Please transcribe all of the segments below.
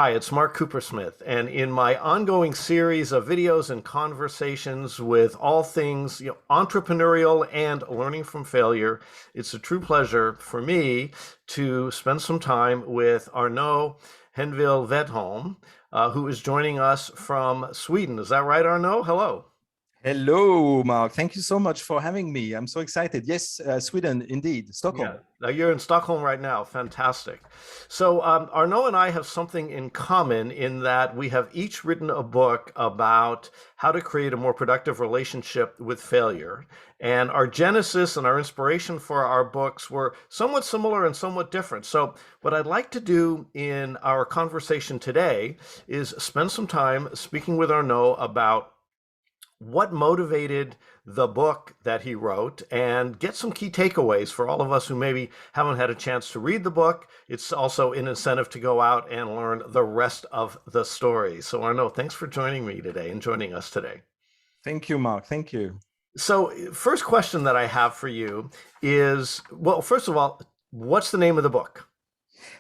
Hi, it's Mark Coopersmith, and in my ongoing series of videos and conversations with all things entrepreneurial and learning from failure, it's a true pleasure for me to spend some time with Arnaud Henneville-Wedholm, who is joining us from Sweden. Is that right, Arnaud? Hello. Hello, Mark. Thank you so much for having me. I'm so excited. Yes, Sweden, indeed, Yeah, Stockholm. now you're in Stockholm right now. Fantastic. So, Arnaud and I have something in common in that we have each written a book about how to create a more productive relationship with failure. And our genesis and our inspiration for our books were somewhat similar and somewhat different. So, what I'd like to do in our conversation today is spend some time speaking with Arnaud about what motivated the book that he wrote and get some key takeaways for all of us who maybe haven't had a chance to read the book. It's also an incentive to go out and learn the rest of the story. So Arnaud, thanks for joining me today and joining us today. Thank you, Mark. Thank you. So first question that I have for you is, well, first of all, what's the name of the book?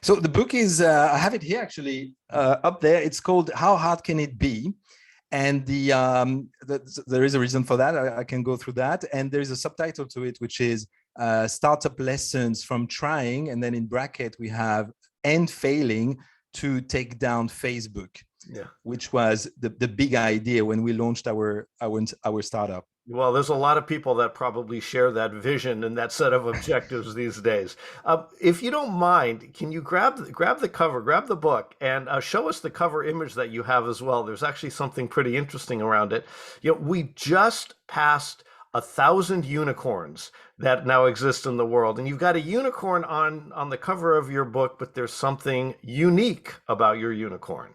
So the book is, I have it here actually up there. It's called How Hard Can It Be? And there is a reason for that. I can go through that. And there's a subtitle to it, which is Startup Lessons from Trying. And then in bracket, we have and failing to take down Facebook, Yeah. which was the big idea when we launched our startup. Well, there's a lot of people that probably share that vision and that set of objectives these days. If you don't mind, can you grab the cover, grab the book, and show us the cover image that you have as well? There's actually something pretty interesting around it. We just passed 1,000 unicorns that now exist in the world, and you've got a unicorn on the cover of your book, but there's something unique about your unicorn.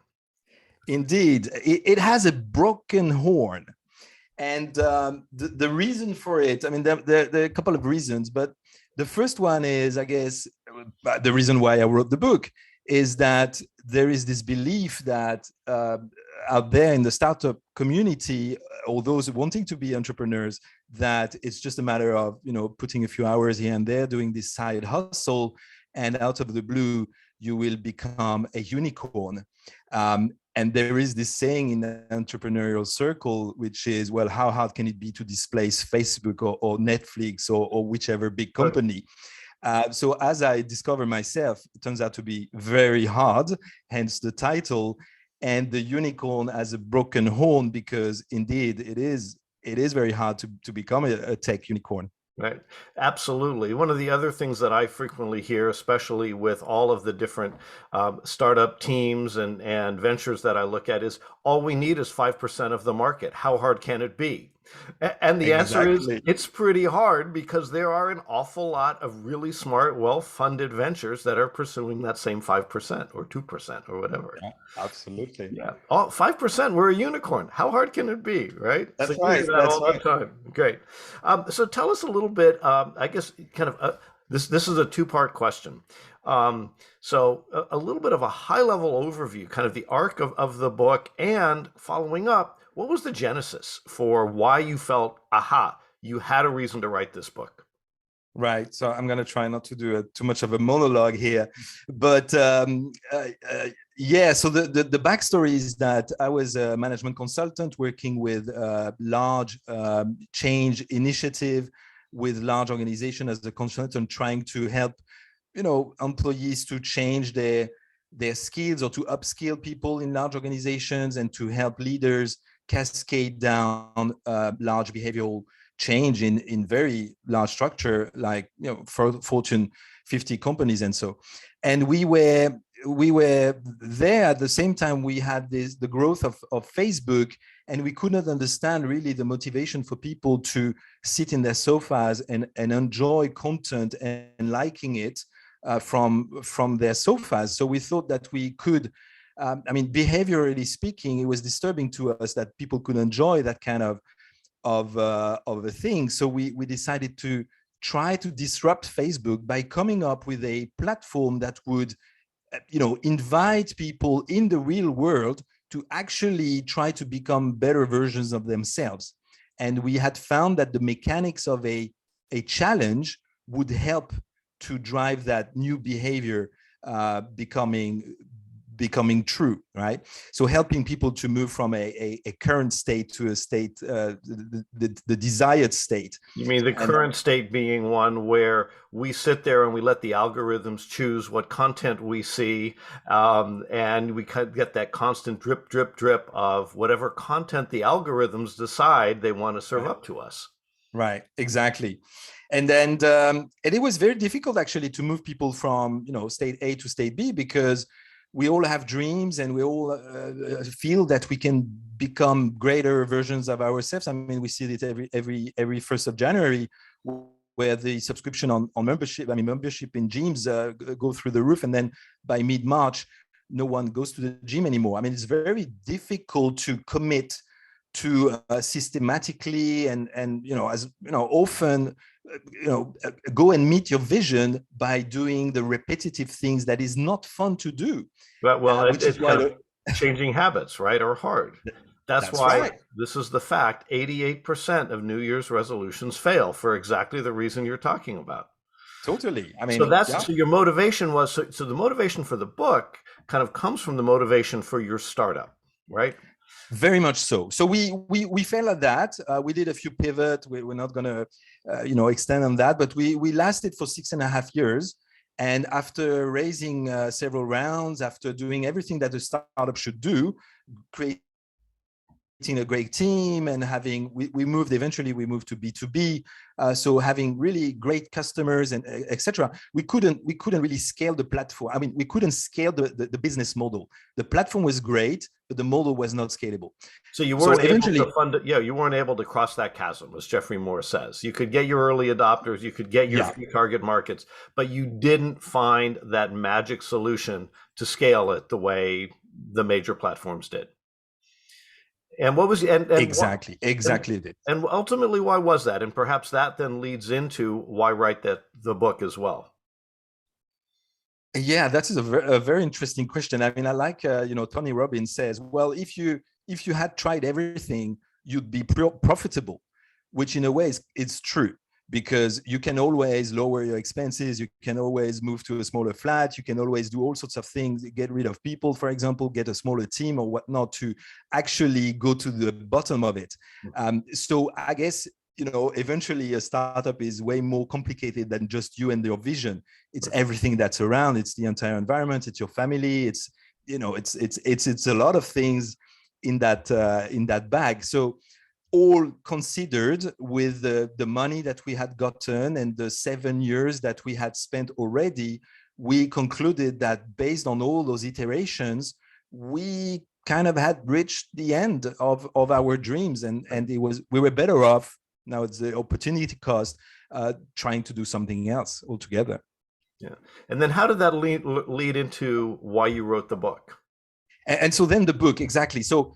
Indeed, it has a broken horn. And the reason for it, I mean, there are a couple of reasons, but the first one is, I guess, the reason why I wrote the book is that there is this belief that out there in the startup community, or those wanting to be entrepreneurs, that it's just a matter of, putting a few hours here and there, doing this side hustle, and out of the blue, you will become a unicorn. And there is this saying in the entrepreneurial circle, which is, well, how hard can it be to displace Facebook or Netflix or whichever big company? So as I discover myself, it turns out to be very hard, hence the title, and the unicorn as a broken horn, because indeed it is very hard to become a tech unicorn. Right. Absolutely. One of the other things that I frequently hear, especially with all of the different startup teams and ventures that I look at, is all we need is 5% of the market. How hard can it be? And the answer is Exactly. it's pretty hard because there are an awful lot of really smart, well-funded ventures that are pursuing that same 5% or 2% or whatever. Yeah, absolutely. Yeah. Oh, 5%, we're a unicorn. How hard can it be, right? So That's you hear right. that That's all the right. time. Great. So tell us a little bit, I guess, kind of, this is a two-part question. So a little bit of a high-level overview, kind of the arc of the book, and following up, what was the genesis for why you felt, aha, you had a reason to write this book? Right. So I'm going to try not to do too much of a monologue here. But yeah, so the backstory is that I was a management consultant working with large change initiative with large organization as a consultant, trying to help, employees to change their skills or to upskill people in large organizations, and to help leaders cascade down large behavioral change in very large structure, like for Fortune 50 companies. And we were there at the same time. We had the growth of Facebook, and we could not understand really the motivation for people to sit in their sofas and enjoy content and liking it from their sofas. So we thought that we could, behaviorally speaking, it was disturbing to us that people could enjoy that kind of a thing. So we decided to try to disrupt Facebook by coming up with a platform that would, invite people in the real world to actually try to become better versions of themselves. And we had found that the mechanics of a challenge would help to drive that new behavior becoming becoming true, right? So helping people to move from a current state to a state, the desired state. You mean the And current state being one where we sit there and we let the algorithms choose what content we see, and we get that constant drip, drip, drip of whatever content the algorithms decide they want to serve up to us. Right, exactly. And then and it was very difficult actually to move people from state A to state B, because we all have dreams and we all feel that we can become greater versions of ourselves. I mean, we see it every 1st of January, where the subscription on membership, membership in gyms go through the roof, and then by mid-March, no one goes to the gym anymore. I mean, it's very difficult to commit to systematically and as often go and meet your vision by doing the repetitive things that is not fun to do. But it's kind of changing habits, right, are hard. That's why right. This is the fact: 88% of New Year's resolutions fail for exactly the reason you're talking about. Totally. I mean, so your motivation was so the motivation for the book kind of comes from the motivation for your startup, right? Very much so. So we failed at that. We did a few pivots. We're not going to extend on that, but we lasted for 6.5 years. And after raising several rounds, after doing everything that a startup should do, creating a great team, and we moved to B2B, so having really great customers and etc. We couldn't really scale the platform. I mean, we couldn't scale the business model. The platform was great, but the model was not scalable. So you weren't you weren't able to cross that chasm, as Jeffrey Moore says. You could get your early adopters, you could get your few target markets, but you didn't find that magic solution to scale it the way the major platforms did. And what was exactly it. And ultimately, why was that? And perhaps that then leads into why write the book as well. Yeah, that is a very interesting question. I mean, I like Tony Robbins says, well, if you had tried everything, you'd be profitable, which in a way it's true, because you can always lower your expenses, you can always move to a smaller flat, you can always do all sorts of things, get rid of people, for example, get a smaller team or whatnot, to actually go to the bottom of it. So I guess eventually a startup is way more complicated than just you and your vision. It's everything that's around. It's the entire environment. It's your family. It's it's a lot of things in that bag. So all considered, with the money that we had gotten and the 7 years that we had spent already, we concluded that based on all those iterations, we kind of had reached the end of our dreams, and we were better off. Now it's the opportunity cost, trying to do something else altogether. Yeah. And then how did that lead into why you wrote the book? And so then the book, exactly. So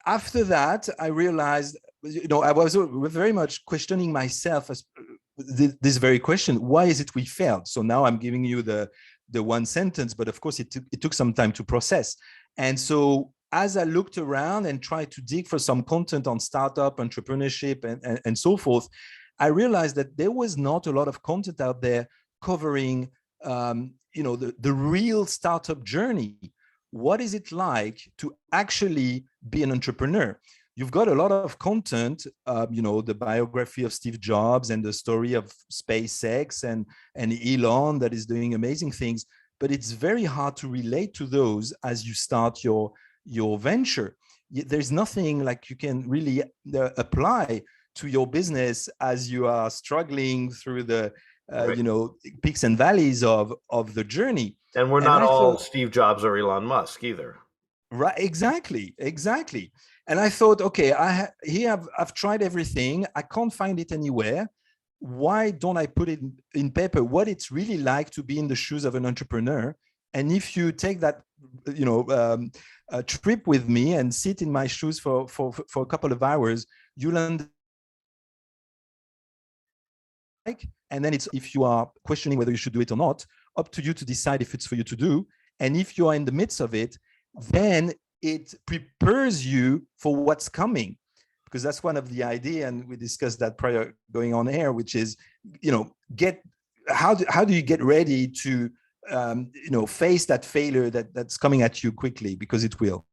after that, I realized, I was very much questioning myself as this very question: why is it we failed? So now I'm giving you the one sentence, but of course it took some time to process. And so as I looked around and tried to dig for some content on startup entrepreneurship and so forth, I realized that there was not a lot of content out there covering, the real startup journey. What is it like to actually be an entrepreneur? You've got a lot of content, the biography of Steve Jobs and the story of SpaceX and Elon that is doing amazing things, but it's very hard to relate to those as you start your venture. There's nothing like you can really apply to your business as you are struggling through the peaks and valleys of the journey. And we're not all Steve Jobs or Elon Musk either. Right, exactly. And I thought, okay, I've tried everything. I can't find it anywhere. Why don't I put it in paper, what it's really like to be in the shoes of an entrepreneur? And if you take that, a trip with me and sit in my shoes for a couple of hours, you'll understand. And then it's, if you are questioning whether you should do it or not, up to you to decide if it's for you to do. And if you are in the midst of it, then it prepares you for what's coming, because that's one of the idea, and we discussed that prior going on air, which is, how do you get ready to face that failure that's coming at you quickly, because it will.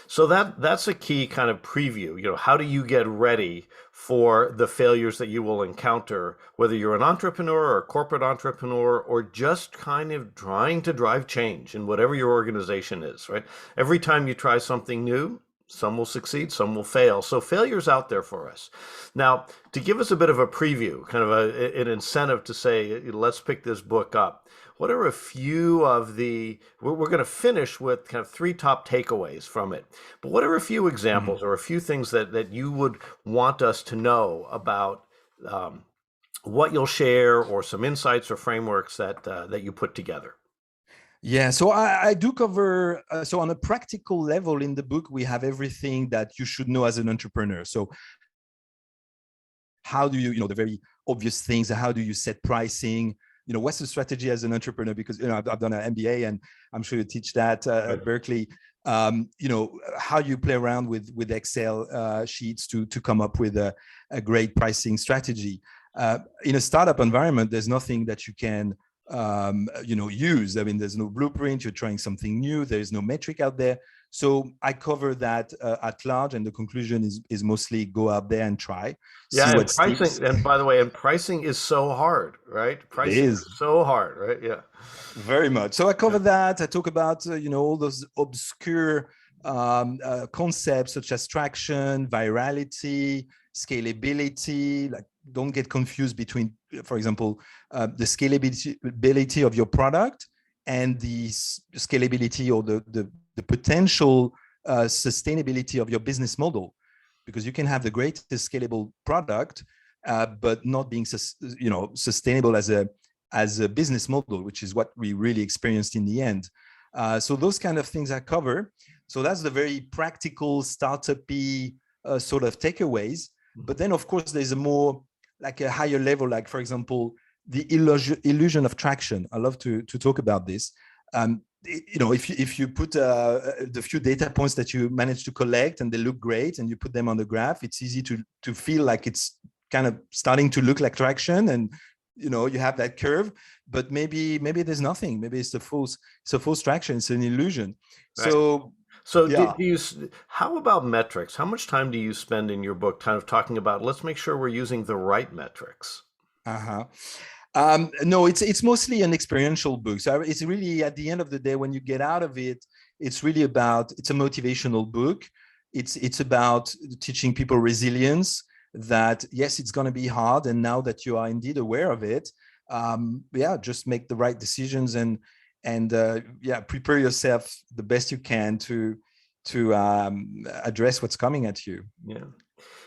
So that's a key kind of preview. How do you get ready for the failures that you will encounter, whether you're an entrepreneur or a corporate entrepreneur or just kind of trying to drive change in whatever your organization is, right? Every time you try something new, some will succeed, some will fail. So failure's out there for us. Now, to give us a bit of a preview, kind of an incentive to say, let's pick this book up. What are a few of we're going to finish with kind of three top takeaways from it, but what are a few examples or a few things that you would want us to know about what you'll share, or some insights or frameworks that you put together? Yeah, so I do cover, so on a practical level in the book, we have everything that you should know as an entrepreneur. So how do you, the very obvious things, how do you set pricing? What's the strategy as an entrepreneur? Because, I've done an MBA and I'm sure you teach that at Berkeley. How you play around with Excel sheets to come up with a great pricing strategy. In a startup environment, there's nothing that you can use. I mean, there's no blueprint. You're trying something new. There's no metric out there. So I cover that at large, and the conclusion is mostly go out there and try, see what sticks. And by the way, pricing is so hard, right? Pricing is so hard, right? Yeah, very much. So I cover that. I talk about all those obscure concepts such as traction, virality, scalability. Like, don't get confused between, for example, the scalability of your product and the scalability or the potential sustainability of your business model, because you can have the greatest scalable product, but not being sustainable as a business model, which is what we really experienced in the end. So those kind of things I cover. So that's the very practical startup-y sort of takeaways. But then, of course, there's a higher level, like, for example, the illusion of traction. I love to talk about this. If you put the few data points that you manage to collect and they look great and you put them on the graph, it's easy to feel like it's kind of starting to look like traction, and you have that curve, but maybe there's nothing. Maybe it's a false traction. It's an illusion. Right. So yeah. How about metrics? How much time do you spend in your book kind of talking about, let's make sure we're using the right metrics? No, it's mostly an experiential book. So it's really, at the end of the day, when you get out of it, it's really it's a motivational book. It's about teaching people resilience, that yes, it's going to be hard. And now that you are indeed aware of it, just make the right decisions and prepare yourself the best you can to address what's coming at you. Yeah.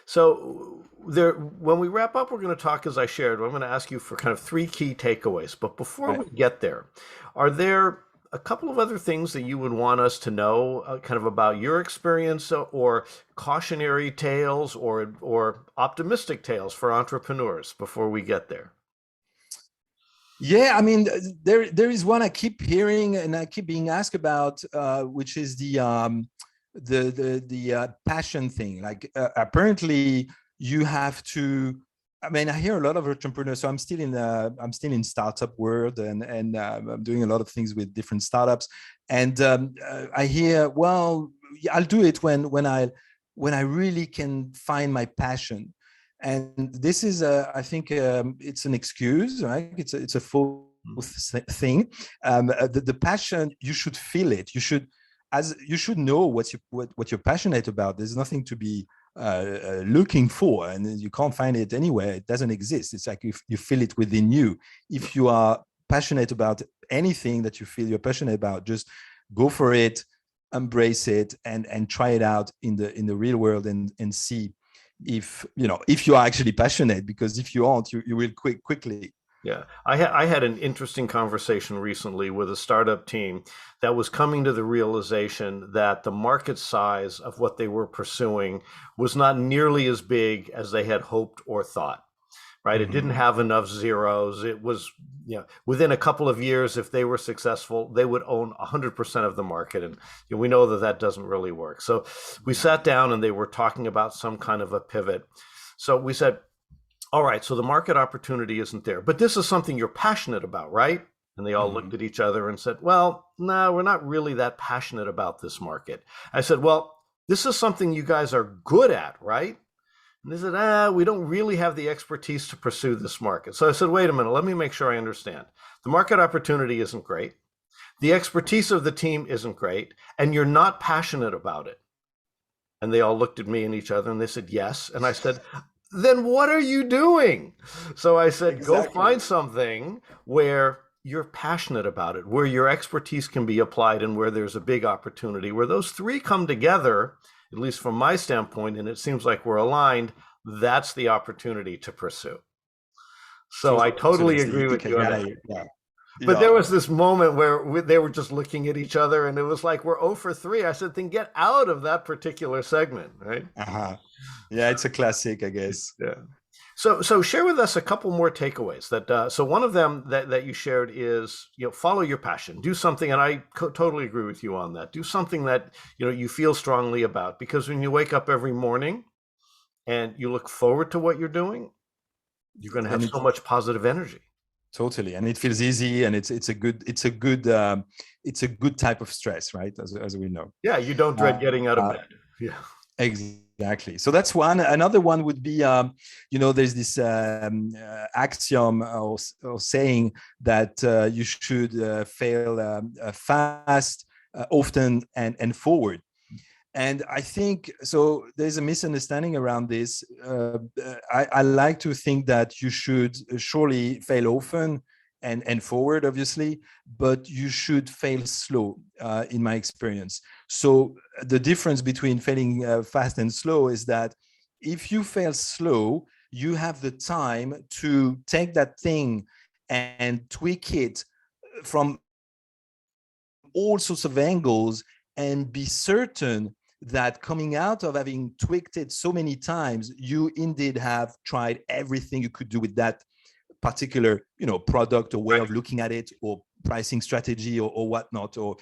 So when we wrap up, we're going to talk, as I shared, I'm going to ask you for kind of three key takeaways. But before we get there, are there a couple of other things that you would want us to know kind of about your experience, or cautionary tales or optimistic tales for entrepreneurs before we get there? Yeah, I mean, there is one I keep hearing and I keep being asked about, which is the passion thing. Like, apparently you have to. I mean, I hear a lot of entrepreneurs. So I'm still in startup world, and I'm doing a lot of things with different startups. And I hear, well, I'll do it when I really can find my passion. And this is, I think, it's an excuse, right? It's a false thing. The passion, you should feel it. You should know what you're passionate about. There's nothing to be looking for, and you can't find it anywhere. It doesn't exist. It's like you feel it within you. If you are passionate about anything that you feel you're passionate about, just go for it, embrace it, and try it out in the real world, and see if you are actually passionate, because if you aren't, you will quit quickly. Yeah, I had an interesting conversation recently with a startup team that was coming to the realization that the market size of what they were pursuing was not nearly as big as they had hoped or thought, right? Mm-hmm. It didn't have enough zeros. It was, within a couple of years, if they were successful, they would own 100% of the market. And we know that doesn't really work. So we sat down and they were talking about some kind of a pivot. So we said, all right, so the market opportunity isn't there, but this is something you're passionate about, right? And they all looked Mhm. at each other and said, well, no, we're not really that passionate about this market. I said, well, this is something you guys are good at, right? And they said, we don't really have the expertise to pursue this market. So I said, wait a minute, let me make sure I understand. The market opportunity isn't great. The expertise of the team isn't great, and you're not passionate about it. And they all looked at me and each other and they said, yes. And I said, then what are you doing? So I said, go Exactly. find something where you're passionate about it, where your expertise can be applied and where there's a big opportunity, where those three come together, at least from my standpoint, and it seems like we're aligned, that's the opportunity to pursue. So I totally Totally. agree with you on that. Yeah. But Yeah. there was this moment where they were just looking at each other and it was like, we're 0 for 3. I said, then get out of that particular segment, right? Uh-huh. Yeah, it's a classic, I guess. Yeah. So share with us a couple more takeaways that so one of them that you shared is, follow your passion, do something, and I totally agree with you on that. Do something that you feel strongly about, because when you wake up every morning and you look forward to what you're doing, you're going to have And so it's much positive energy. totally, and it feels easy, and it's a good type of stress, right? As we know. Yeah, you don't dread getting out of Uh, bed. Yeah. Exactly. So that's one. Another one would be, there's this axiom or saying that you should fail fast, often, and forward. And I think so. There's a misunderstanding around this. I like to think that you should surely fail often and forward, obviously, but you should fail slow, in my experience. So the difference between failing fast and slow is that if you fail slow, you have the time to take that thing and tweak it from all sorts of angles and be certain that coming out of having tweaked it so many times, you indeed have tried everything you could do with that particular, product or way of looking at it, or pricing strategy, or whatnot, or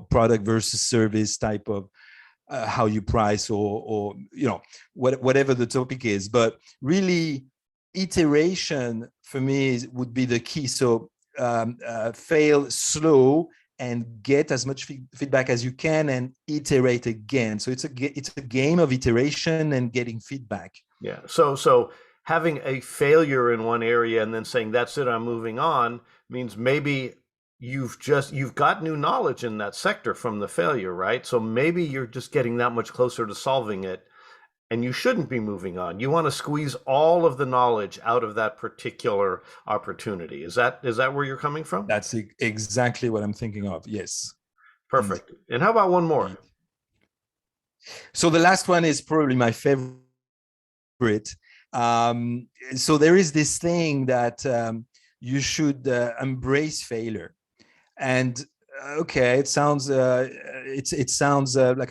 product versus service type of how you price, or whatever the topic is. But really, iteration for me would be the key. So fail slow and get as much feedback as you can and iterate again. So it's a game of iteration and getting feedback. Yeah. So having a failure in one area and then saying, that's it, I'm moving on, means maybe you've got new knowledge in that sector from the failure, right? So maybe you're just getting that much closer to solving it, and you shouldn't be moving on. You want to squeeze all of the knowledge out of that particular opportunity. Is that where you're coming from? That's exactly what I'm thinking of. Yes. Perfect. And how about one more? Indeed. So the last one is probably my favorite. So there is this thing that you should embrace failure. And okay, it sounds like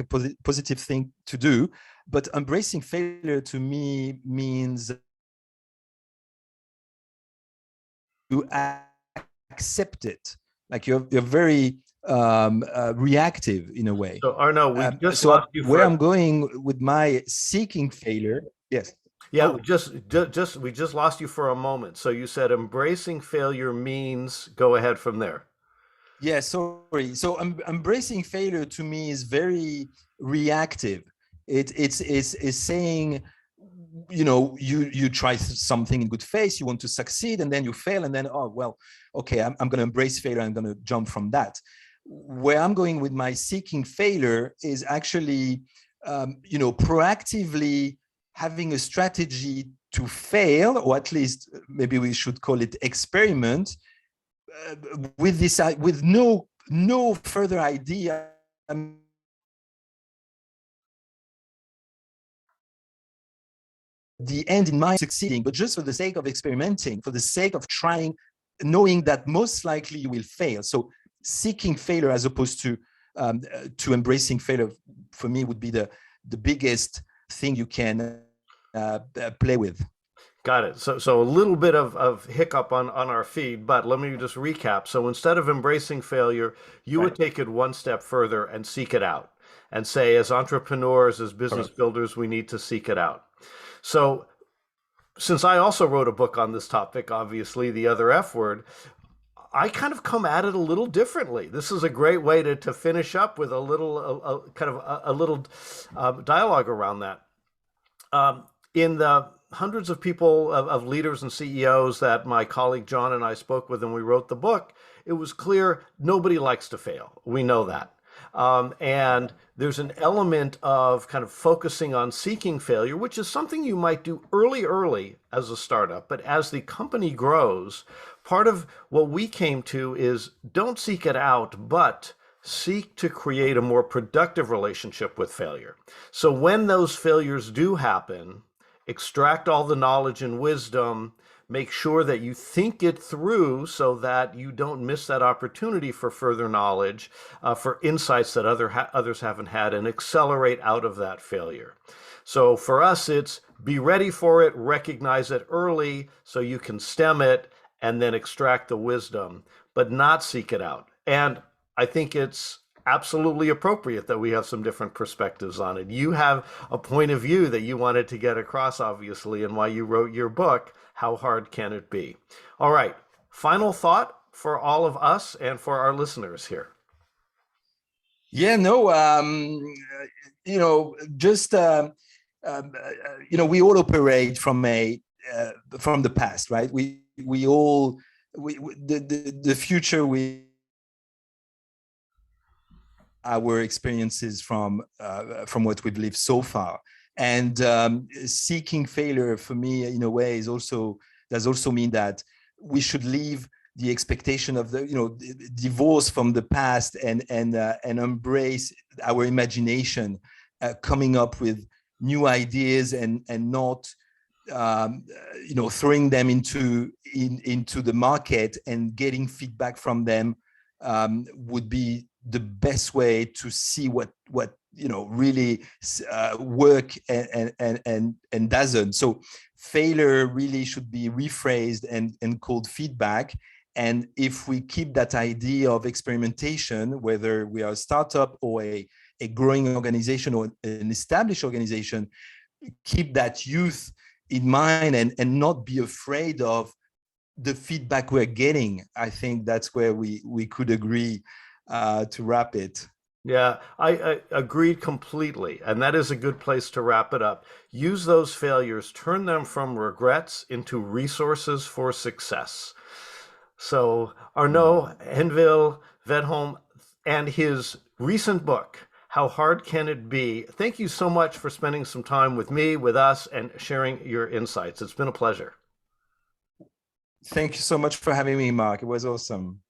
a positive thing to do, but embracing failure to me means you accept it. Like you're very reactive in a way. So Arnaud, we just So lost you where for I'm going with my seeking failure, yes. yeah, Oh, we just lost you for a moment. So you said embracing failure means go ahead from there. yeah, sorry. So embracing failure to me is very reactive. It's saying, you try something in good faith, you want to succeed, and then you fail, and then, oh well, okay, I'm going to embrace failure, I'm going to jump from that. Where I'm going with my seeking failure is actually, proactively having a strategy to fail, or at least maybe we should call it experiment, with no further idea. The end in mind, succeeding, but just for the sake of experimenting, for the sake of trying, knowing that most likely you will fail. So seeking failure as opposed to embracing failure, for me, would be the biggest thing you can play with. Got it. So a little bit of hiccup on our feed, but let me just recap. So instead of embracing failure, you would Right. take it one step further and seek it out and say, as entrepreneurs, as business Correct. builders, we need to seek it out. So since I also wrote a book on this topic, obviously, the other F word, I kind of come at it a little differently. This is a great way to finish up with a little kind of a little dialogue around that. In the hundreds of people of leaders and CEOs that my colleague John and I spoke with when we wrote the book, it was clear nobody likes to fail. We know that. And there's an element of kind of focusing on seeking failure, which is something you might do early as a startup. But as the company grows, part of what we came to is don't seek it out, but seek to create a more productive relationship with failure. So when those failures do happen, extract all the knowledge and wisdom, make sure that you think it through so that you don't miss that opportunity for further knowledge, for insights that others haven't had, and accelerate out of that failure. So for us, it's be ready for it, recognize it early so you can stem it, and then extract the wisdom, but not seek it out. And I think it's absolutely appropriate that we have some different perspectives on it. You have a point of view that you wanted to get across, obviously, and why you wrote your book, How Hard Can It Be? All right, final thought for all of us and for our listeners here. Yeah, no, just, we all operate from from the past, right? The future, our experiences from what we've lived so far, and seeking failure for me in a way does also mean that we should leave the expectation of divorce from the past and embrace our imagination, coming up with new ideas and not throwing them into the market and getting feedback from them would be the best way to see what really work and doesn't. So failure really should be rephrased and called feedback. And if we keep that idea of experimentation, whether we are a startup or a growing organization or an established organization, keep that youth in mind and not be afraid of the feedback we're getting. I think that's where we could agree to wrap it. Yeah, I agreed completely. And that is a good place to wrap it up. Use those failures, turn them from regrets into resources for success. So Arnaud Henneville-Wedholm and his recent book, How Hard Can It Be? Thank you so much for spending some time with me, with us, and sharing your insights. It's been a pleasure. Thank you so much for having me, Mark. It was awesome.